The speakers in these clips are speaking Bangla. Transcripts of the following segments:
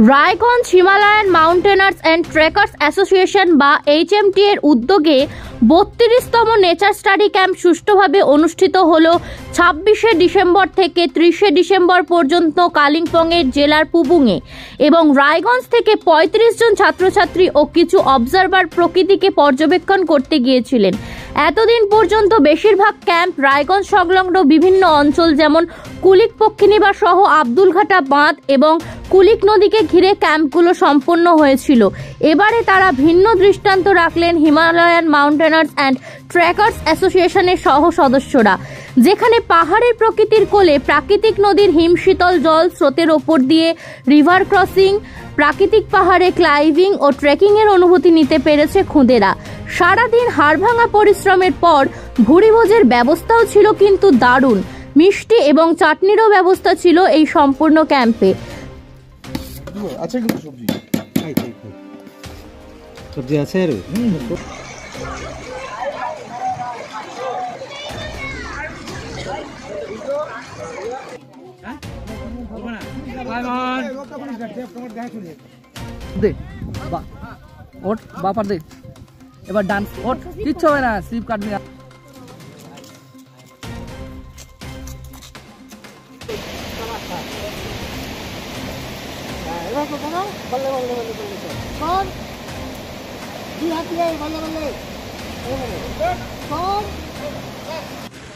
Raiganj Himalayan mountaineers and trekkers association বা HMT এর উদ্যোগে 32তম নেচার স্টাডি ক্যাম্প সুষ্ঠুভাবে অনুষ্ঠিত হলো 26শে ডিসেম্বর থেকে 30শে ডিসেম্বর পর্যন্ত কালিম্পংয়ের জেলার পুবুংয়ে এবং রায়গঞ্জ থেকে 35 জন ছাত্রছাত্রী ও কিছু অবজারভার প্রকৃতিকে পর্যবেক্ষণ করতে গিয়েছিলেন। এতদিন পর্যন্ত বেশিরভাগ ক্যাম্প রায়গঞ্জ সংলগ্ন বিভিন্ন অঞ্চল যেমন কুলিক পক্ষীনিবাস সহ আব্দুলঘাটা বাঁধ এবং কুলিক নদীকে ঘিরে ক্যাম্পগুলো সম্পন্ন হয়েছিল। এবারে তারা ভিন্ন দৃষ্টান্ত রাখলেন হিমালয়ান মাউন্টেনার্স অ্যান্ড ট্রেকার্স অ্যাসোসিয়েশনের সহ সদস্যরা, যেখানে পাহাড়ের প্রকৃতির কোলে প্রাকৃতিক নদীর হিমশীতল জল স্রোতের ওপর দিয়ে রিভার ক্রসিং, প্রাকৃতিক পাহাড়ে ক্লাইম্বিং ও ট্রেকিংয়ের অনুভূতি নিতে পেরেছে খুদেরা। সারাদিন হাড়ভাঙা পরিশ্রমের পর ভুরিভোজের ব্যবস্থাও ছিল কিন্তু দারুণ। মিষ্টি এবং চাটনিরও ব্যবস্থা ছিল এই সম্পূর্ণ ক্যাম্পে। আচ্ছা, কিন্তু সবজি আছে আর দে ওঠ বাপার দে, এবার ডান্স ওঠ, কিচ্ছু হবে না, স্লিপ কাটবি না।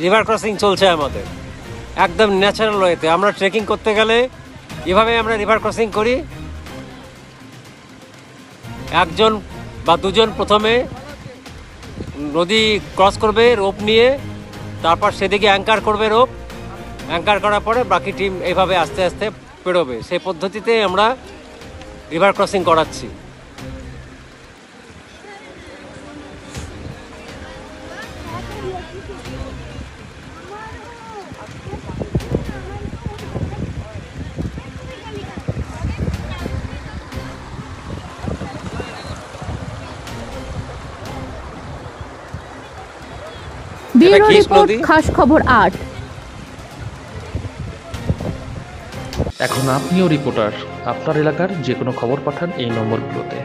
রিভার ক্রসিং চলছে আমাদের একদম ন্যাচারাল ওয়েতে। আমরা ট্রেকিং করতে গেলে এভাবে আমরা রিভার ক্রসিং করি। একজন বা দুজন প্রথমে নদী ক্রস করবে রোপ নিয়ে, তারপর সেদিকে অ্যাঙ্কার করবে রোপ, অ্যাঙ্কার করার পরে বাকি টিম এইভাবে আস্তে আস্তে পেরোবে। সেই পদ্ধতিতে আমরা রিভার ক্রসিং করাচ্ছি। ব্যুরো রিপোর্ট, খাস খবর 8। এখন আপনিও রিপোর্টার, আপনার এলাকার যে কোনো খবর পাঠান এই নম্বরগুলোতে।